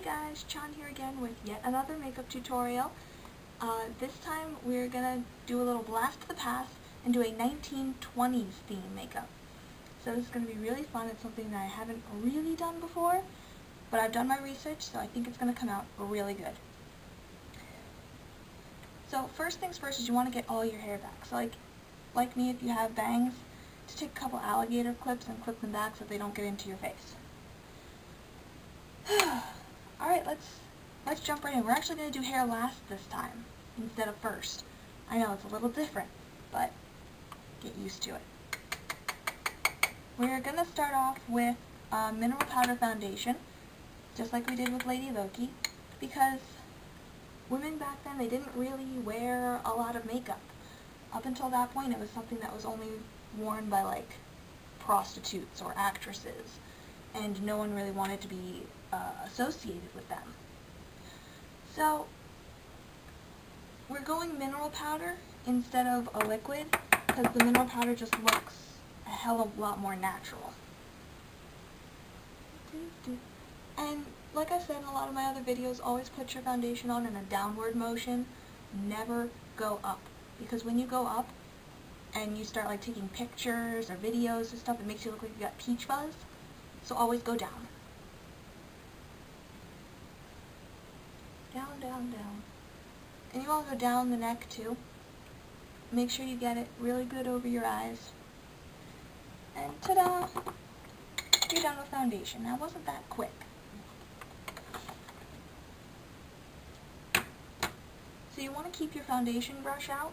guys, Chan here again with yet another makeup tutorial. This time we're gonna do a little blast to the past and do a 1920s theme makeup. So this is gonna be really fun. It's something that I haven't really done before, but I've done my research, so I think it's gonna come out really good. So first things first is you want to get all your hair back. So like me, if you have bangs, just take a couple alligator clips and clip them back so they don't get into your face. Alright, let's jump right in. We're actually going to do hair last this time, instead of first. I know, it's a little different, but get used to it. We're going to start off with mineral powder foundation, just like we did with Lady Loki, because women back then, they didn't really wear a lot of makeup. Up until that point, it was something that was only worn by, like, prostitutes or actresses, and no one really wanted to be associated with them. So we're going mineral powder instead of a liquid because the mineral powder just looks a hell of a lot more natural. And like I said in a lot of my other videos, always put your foundation on in a downward motion. Never go up, because when you go up and you start like taking pictures or videos and stuff, it makes you look like you got peach fuzz. So always go down. Down, down, down. And you want to go down the neck too. Make sure you get it really good over your eyes. And ta-da! You're done with foundation. Now, wasn't that quick? So you want to keep your foundation brush out,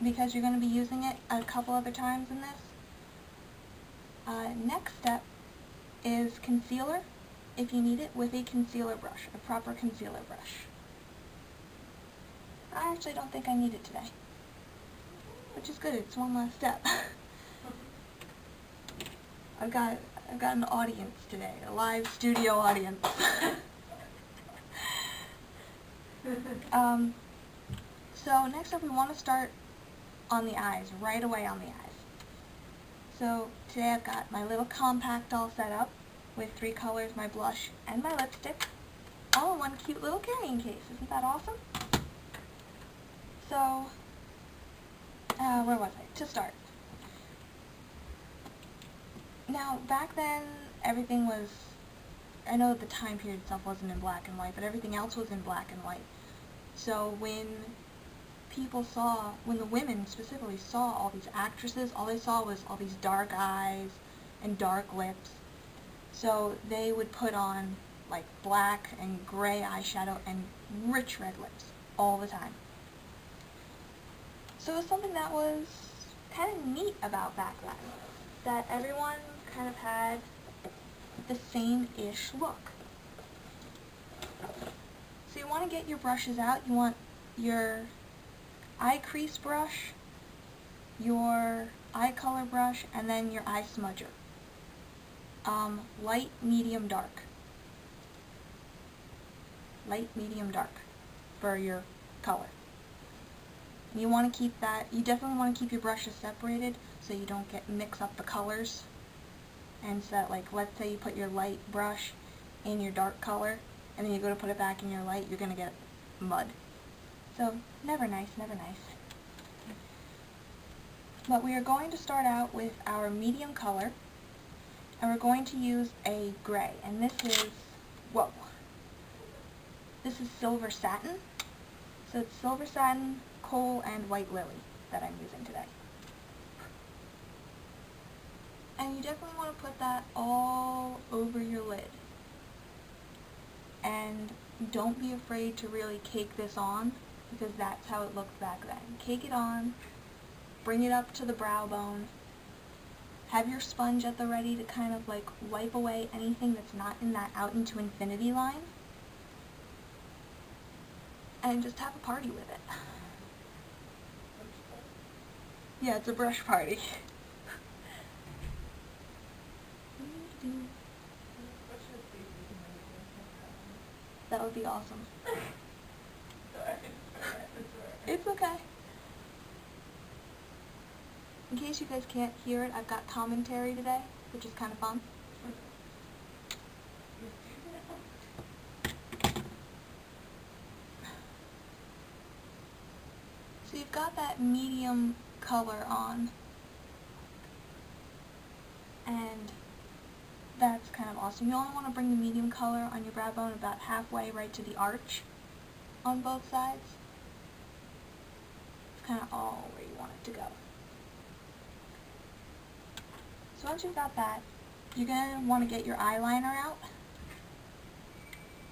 because you're going to be using it a couple other times in this. Next step is concealer, if you need it, with a concealer brush, a proper concealer brush. I actually don't think I need it today, which is good. It's one last step. I've got an audience today, a live studio audience. So next up, we want to start on the eyes, right away on the eyes. So today I've got my little compact all set up with 3 colors, my blush and my lipstick, all in one cute little carrying case. Isn't that awesome? So, where was I? To start. Now, back then, everything was, I know the time period itself wasn't in black and white, but everything else was in black and white. So when the women specifically saw all these actresses, all they saw was all these dark eyes and dark lips. So they would put on like black and gray eyeshadow and rich red lips all the time. So it was something that was kind of neat about back then, that everyone kind of had the same-ish look. So you want to get your brushes out. You want your eye crease brush, your eye color brush, and then your eye smudger. Light, medium, dark. Light, medium, dark for your color. And you want to keep that, you definitely want to keep your brushes separated so you don't mix up the colors. And so that, like, let's say you put your light brush in your dark color, and then you go to put it back in your light, you're going to get mud. So, never nice, never nice. But we are going to start out with our medium color, and we're going to use a gray. And this is, whoa, this is Silver Satin. So it's Silver Satin, Coal, and White Lily that I'm using today. And you definitely want to put that all over your lid. And don't be afraid to really cake this on, because that's how it looked back then. Cake it on, bring it up to the brow bone, have your sponge at the ready to kind of like wipe away anything that's not in that out into infinity line, and just have a party with it. Yeah, it's a brush party. That would be awesome. It's okay. In case you guys can't hear it, I've got commentary today, which is kind of fun. medium color on, and that's kind of awesome. You only want to bring the medium color on your brow bone about halfway right to the arch on both sides. It's kind of all where you want it to go. So once you've got that, you're going to want to get your eyeliner out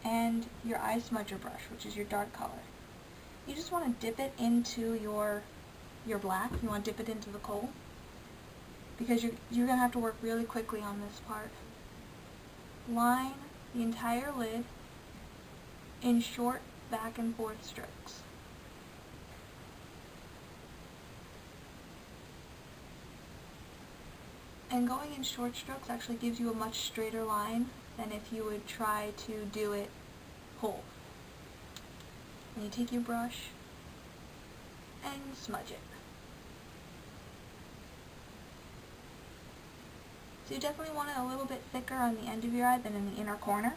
and your eye smudger brush, which is your dark color. You just want to dip it into your black. You want to dip it into the coal, because you're going to have to work really quickly on this part. Line the entire lid in short back and forth strokes. And going in short strokes actually gives you a much straighter line than if you would try to do it whole. And you take your brush and smudge it. So you definitely want it a little bit thicker on the end of your eye than in the inner corner.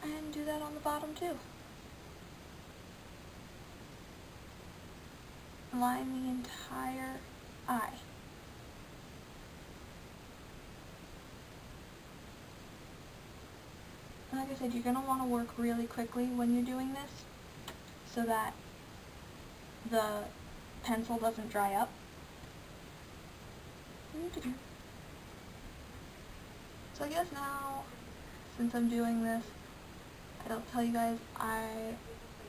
And do that on the bottom too. Line the entire eye. And like I said, you're going to want to work really quickly when you're doing this so that the pencil doesn't dry up. So I guess now, since I'm doing this, I'll tell you guys I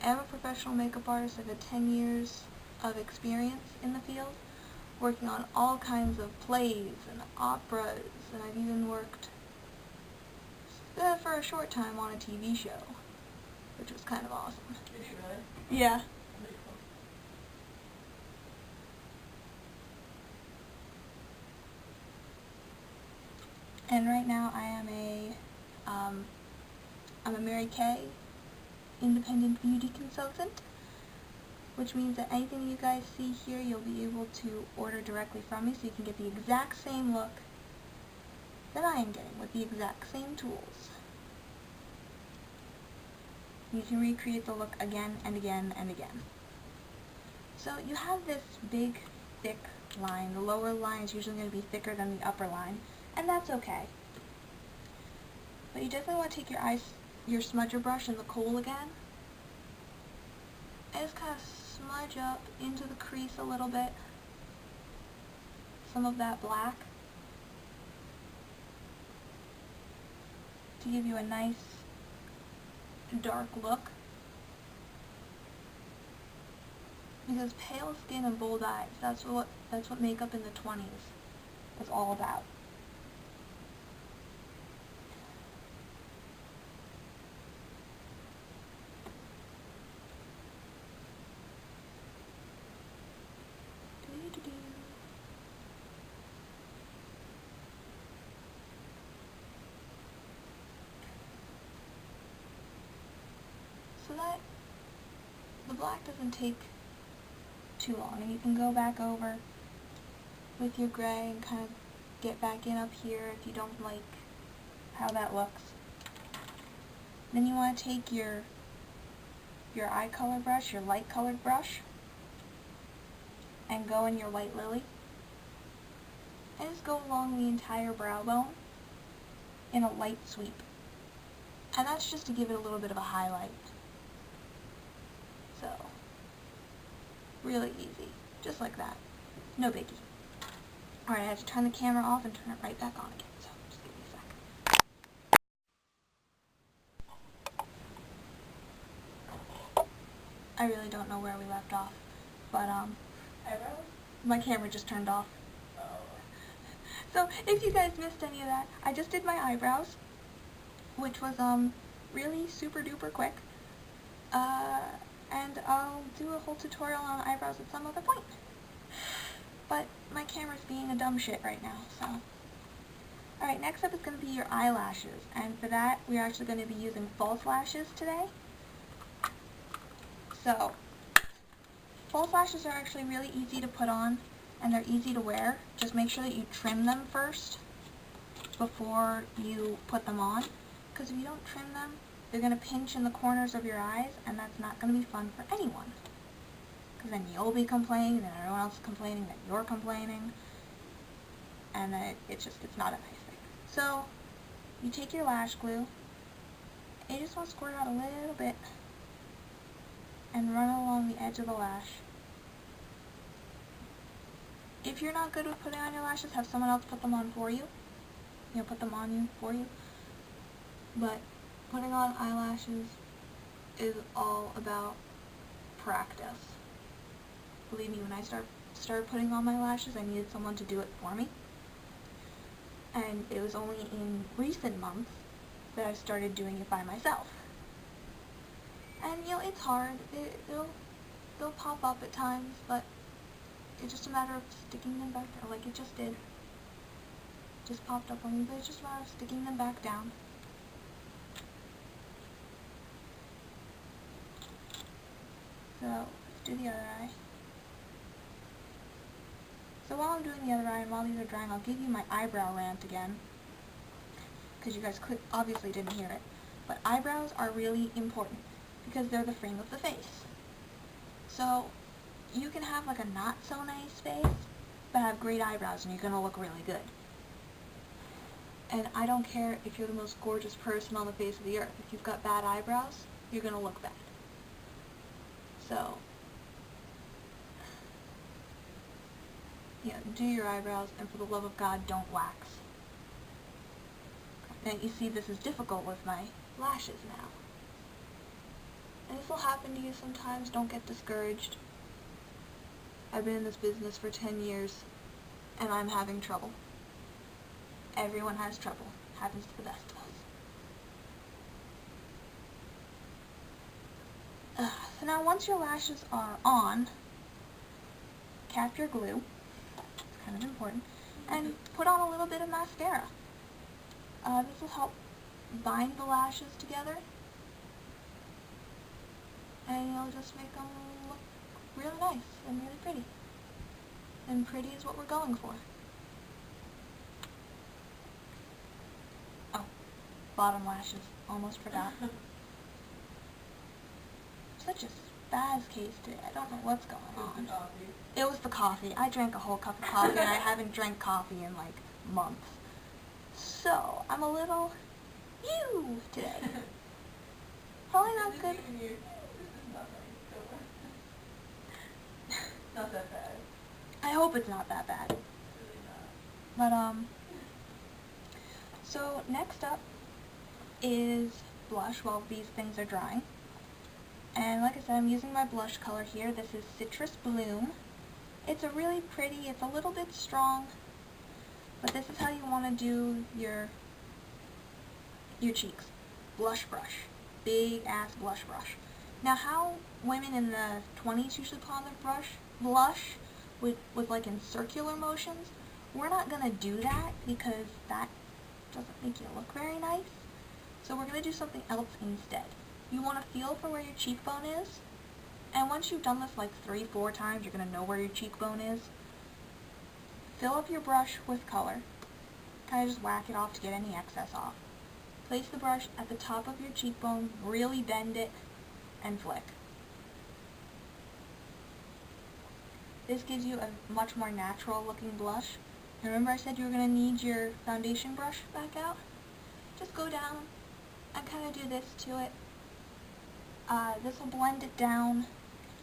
am a professional makeup artist. I've had 10 years of experience in the field, working on all kinds of plays and operas, and I've even worked for a short time on a TV show, which was kind of awesome. Yeah. And right now I am I'm a Mary Kay independent beauty consultant, which means that anything you guys see here you'll be able to order directly from me, so you can get the exact same look that I am getting with the exact same tools. You can recreate the look again and again and again. So you have this big, thick line. The lower line is usually going to be thicker than the upper line, and that's okay. But you definitely want to take your smudger brush and the kohl again, and just kind of smudge up into the crease a little bit, some of that black, to give you a nice dark look. Because pale skin and bold eyes, that's what makeup in the 20s was all about. So that the black doesn't take too long, and you can go back over with your gray and kind of get back in up here if you don't like how that looks. Then you want to take your eye color brush, your light colored brush, and go in your white lily, and just go along the entire brow bone in a light sweep. And that's just to give it a little bit of a highlight. So, really easy. Just like that. No biggie. Alright, I have to turn the camera off and turn it right back on again. So, just give me a sec. I really don't know where we left off. But, my camera just turned off. So, if you guys missed any of that, I just did my eyebrows, which was, really super duper quick. And I'll do a whole tutorial on eyebrows at some other point. But my camera's being a dumb shit right now, so. Alright, next up is going to be your eyelashes, and for that, we're actually going to be using false lashes today. So, false lashes are actually really easy to put on, and they're easy to wear. Just make sure that you trim them first before you put them on, because if you don't trim them, they're going to pinch in the corners of your eyes, and that's not going to be fun for anyone. because then you'll be complaining, and then everyone else is complaining that you're complaining, and then it's not a nice thing. So, you take your lash glue, and you just want to squirt out a little bit, and run along the edge of the lash. If you're not good with putting on your lashes, have someone else put them on for you. Put them on you for you. But putting on eyelashes is all about practice. Believe me, when I started putting on my lashes, I needed someone to do it for me. And it was only in recent months that I started doing it by myself. And it's hard. They'll pop up at times, but it's just a matter of sticking them back down, like it just did. Just popped up on me, but it's just a matter of sticking them back down. So, let's do the other eye. So while I'm doing the other eye, and while these are drying, I'll give you my eyebrow rant again, because you guys obviously didn't hear it. But eyebrows are really important, because they're the frame of the face. So, you can have like a not so nice face, but have great eyebrows, and you're going to look really good. And I don't care if you're the most gorgeous person on the face of the earth. If you've got bad eyebrows, you're going to look bad. So, do your eyebrows, and for the love of God, don't wax. And you see, this is difficult with my lashes now. And this will happen to you sometimes. Don't get discouraged. I've been in this business for 10 years, and I'm having trouble. Everyone has trouble. Happens to the best of us. So now once your lashes are on, cap your glue. It's kind of important. And put on a little bit of mascara. This will help bind the lashes together. And it'll just make them look really nice and really pretty. And pretty is what we're going for. Oh, bottom lashes. Almost forgot. Such a spaz case today. I don't know what's going on. It was the coffee. I drank a whole cup of coffee, and I haven't drank coffee in like months. So, I'm a little today. Probably not good. Not that bad. I hope it's not that bad. But, so next up is blush while these things are drying. And like I said, I'm using my blush color here. This is Citrus Bloom. It's a really pretty, it's a little bit strong, but this is how you want to do your cheeks. Blush brush. Big ass blush brush. Now how women in the 20s usually put on their blush with like in circular motions, we're not going to do that because that doesn't make you look very nice. So we're going to do something else instead. You want to feel for where your cheekbone is, and once you've done this like 3-4 times, you're going to know where your cheekbone is. Fill up your brush with color. Kind of just whack it off to get any excess off. Place the brush at the top of your cheekbone, really bend it, and flick. This gives you a much more natural looking blush. Remember I said you were going to need your foundation brush back out? Just go down and kind of do this to it. This will blend it down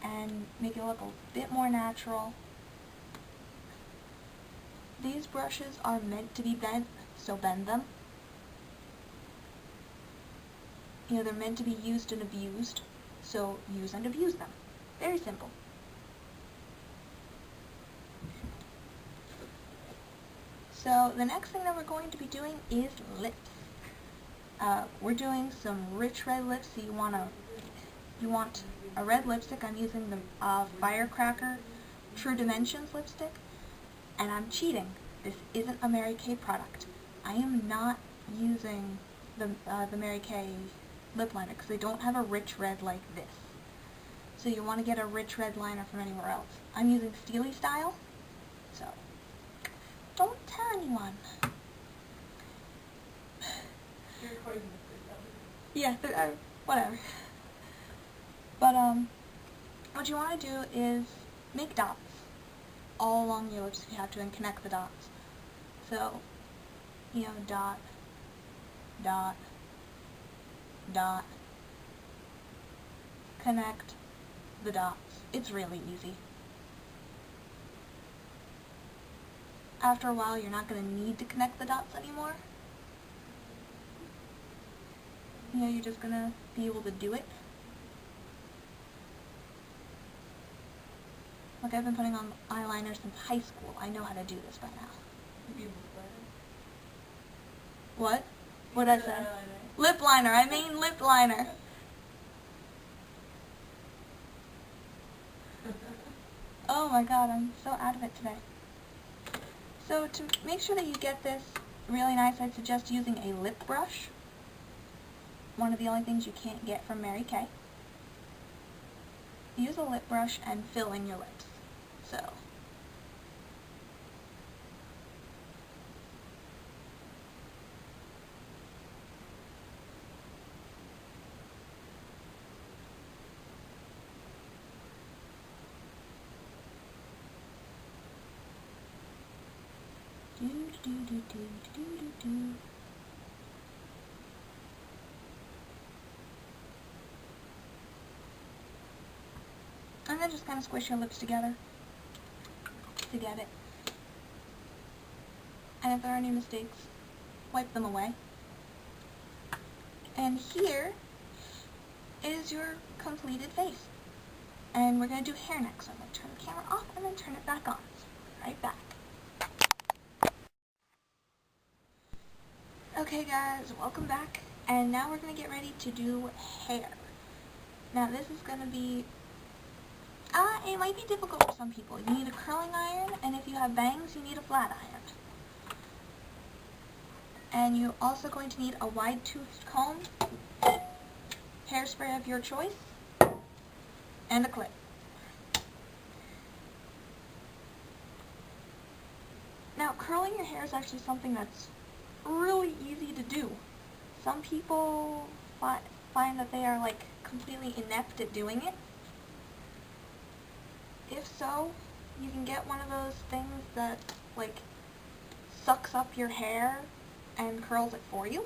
and make it look a bit more natural. These brushes are meant to be bent, so bend them. They're meant to be used and abused, so use and abuse them. Very simple. So the next thing that we're going to be doing is lips. We're doing some rich red lips, so you want a red lipstick. I'm using the Firecracker True Dimensions lipstick, and I'm cheating. This isn't a Mary Kay product. I am not using the Mary Kay lip liner because they don't have a rich red like this. So you want to get a rich red liner from anywhere else. I'm using Steely Style, so don't tell anyone. You're recording this. Yeah, whatever. But what you want to do is make dots all along your lips if you have to, and connect the dots. So, dot, dot, dot, connect the dots. It's really easy. After a while, you're not going to need to connect the dots anymore. You're just going to be able to do it. Like, I've been putting on eyeliner since high school. I know how to do this by now. What? What'd I say? Lip liner. I mean lip liner. Oh my god, I'm so out of it today. So to make sure that you get this really nice, I'd suggest using a lip brush. One of the only things you can't get from Mary Kay. Use a lip brush and fill in your lips. So. Do do do do do do do. And then just kind of squish your lips together to get it. And if there are any mistakes, wipe them away. And here is your completed face. And we're going to do hair next. So I'm going to turn the camera off and then turn it back on. Right back. Okay guys, welcome back. And now we're going to get ready to do hair. Now this is going to be it might be difficult for some people. You need a curling iron, and if you have bangs, you need a flat iron. And you're also going to need a wide-toothed comb, hairspray of your choice, and a clip. Now, curling your hair is actually something that's really easy to do. Some people find that they are, like, completely inept at doing it. If so, you can get one of those things that, like, sucks up your hair and curls it for you.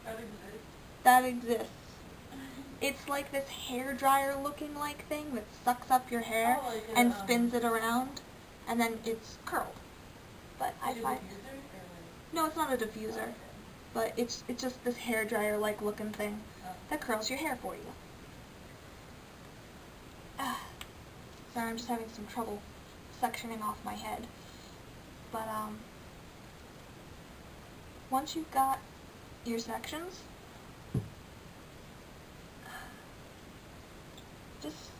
That exists. That exists. It's like this hair dryer looking like thing that sucks up your hair and spins it around, and then it's curled. But I find no, it's not a diffuser, but it's just this hair dryer like looking thing that curls your hair for you. Sorry, I'm just having some trouble sectioning off my head. But, once you've got your sections, just,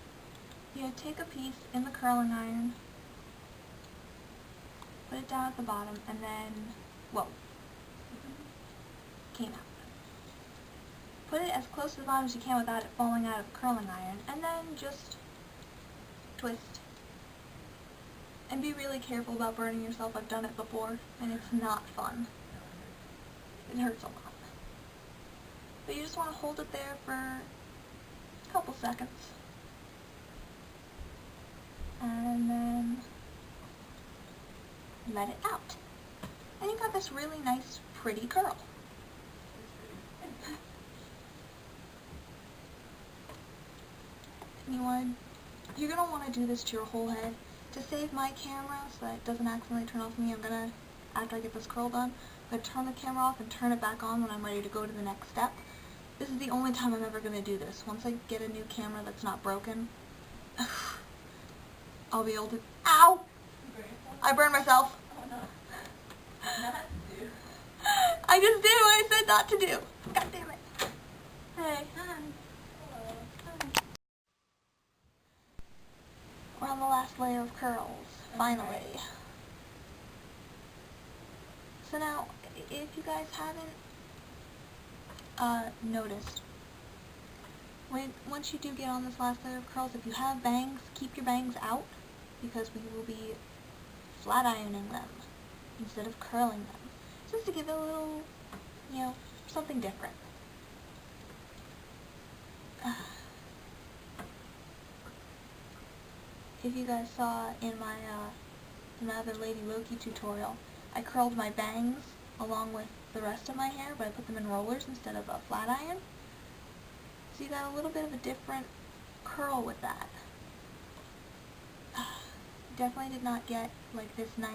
take a piece in the curling iron, put it down at the bottom, and then, whoa, came out. Put it as close to the bottom as you can without it falling out of the curling iron, and then just twist. And be really careful about burning yourself. I've done it before, and it's not fun. It hurts a lot. But you just want to hold it there for a couple seconds. And then let it out. And you've got this really nice, pretty curl. You're going to want to do this to your whole head. To save my camera so that it doesn't accidentally turn off me, after I get this curl done, I'm going to turn the camera off and turn it back on when I'm ready to go to the next step. This is the only time I'm ever going to do this. Once I get a new camera that's not broken, I'll be able to... Ow! I burned myself. Oh no. Not to do. I just did what I said not to do. God damn it. Hey, hi. We're on the last layer of curls, finally. So now, if you guys haven't noticed, once you do get on this last layer of curls, if you have bangs, keep your bangs out, because we will be flat ironing them instead of curling them, just to give it a little, something different. if you guys saw in my other Lady Loki tutorial, I curled my bangs along with the rest of my hair, but I put them in rollers instead of a flat iron. So you got a little bit of a different curl with that. Definitely did not get like this nice,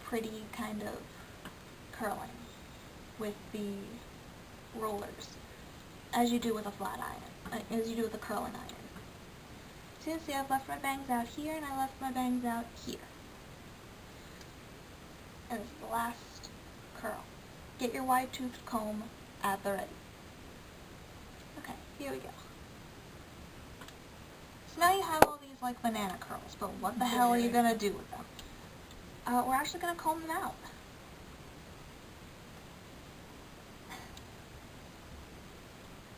pretty kind of curling with the rollers, as you do with a flat iron, as you do with a curling iron. So you see I've left my bangs out here, and I left my bangs out here. And this is the last curl. Get your wide-toothed comb at the ready. Okay, here we go. So now you have all these like banana curls, but what the hell are you gonna do with them? We're actually gonna comb them out.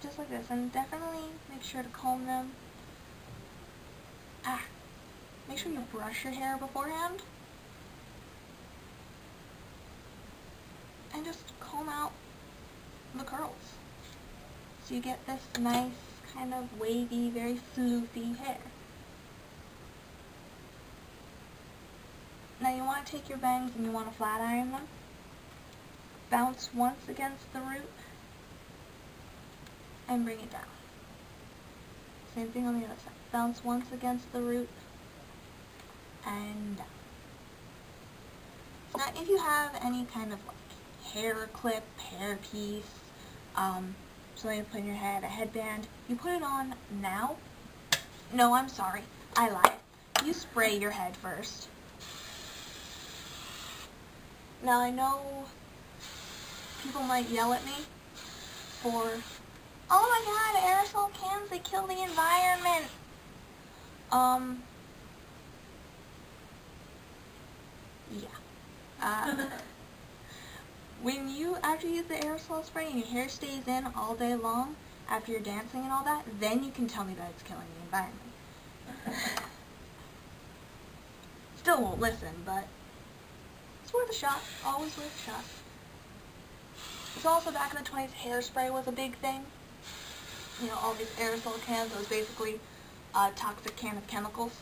Just like this, and definitely make sure to comb them. Make sure you brush your hair beforehand. And just comb out the curls. So you get this nice, kind of wavy, very floofy hair. Now you want to take your bangs and you want to flat iron them. Bounce once against the root and bring it down. Same thing on the other side. Bounce once against the root and down. Now if you have any kind of like hair clip, hair piece, something to put in your head, a headband, you put it on now. No, I'm sorry, I lied. You spray your head first. Now I know people might yell at me for, oh my god, aerosol cans, they kill the environment. Yeah. When you, after you use the aerosol spray and your hair stays in all day long, after you're dancing and all that, then you can tell me that it's killing the environment. Still won't listen, but it's worth a shot. Always worth a shot. It's also back in the 20s, hairspray was a big thing. You know, all these aerosol cans, it was basically a toxic can of chemicals.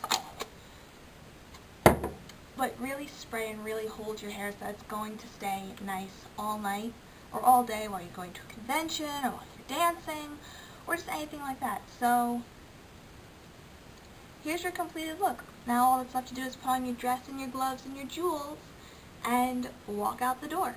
But really spray and really hold your hair so that it's going to stay nice all night or all day while you're going to a convention or while you're dancing or just anything like that. So here's your completed look. Now all that's left to do is put on your dress and your gloves and your jewels and walk out the door.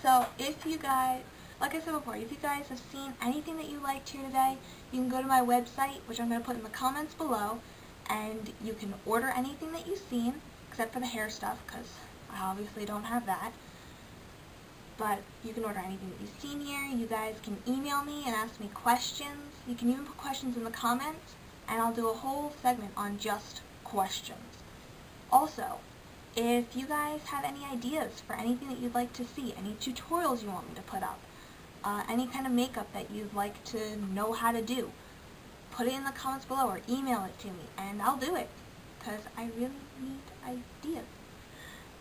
So if you guys, like I said before, if you guys have seen anything that you liked here today, you can go to my website, which I'm going to put in the comments below, and you can order anything that you've seen, except for the hair stuff, because I obviously don't have that. But you can order anything that you've seen here. You guys can email me and ask me questions. You can even put questions in the comments, and I'll do a whole segment on just questions. Also, if you guys have any ideas for anything that you'd like to see, any tutorials you want me to put up, any kind of makeup that you'd like to know how to do, put it in the comments below or email it to me, and I'll do it, because I really need ideas.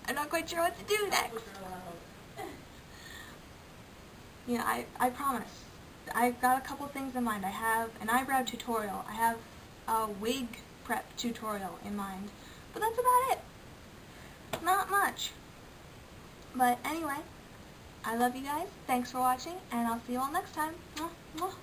I'm not quite sure what to do next. Yeah, I promise. I've got a couple things in mind. I have an eyebrow tutorial. I have a wig prep tutorial in mind. But that's about it. Not much. But anyway, I love you guys. Thanks for watching, and I'll see you all next time. Mwah, mwah.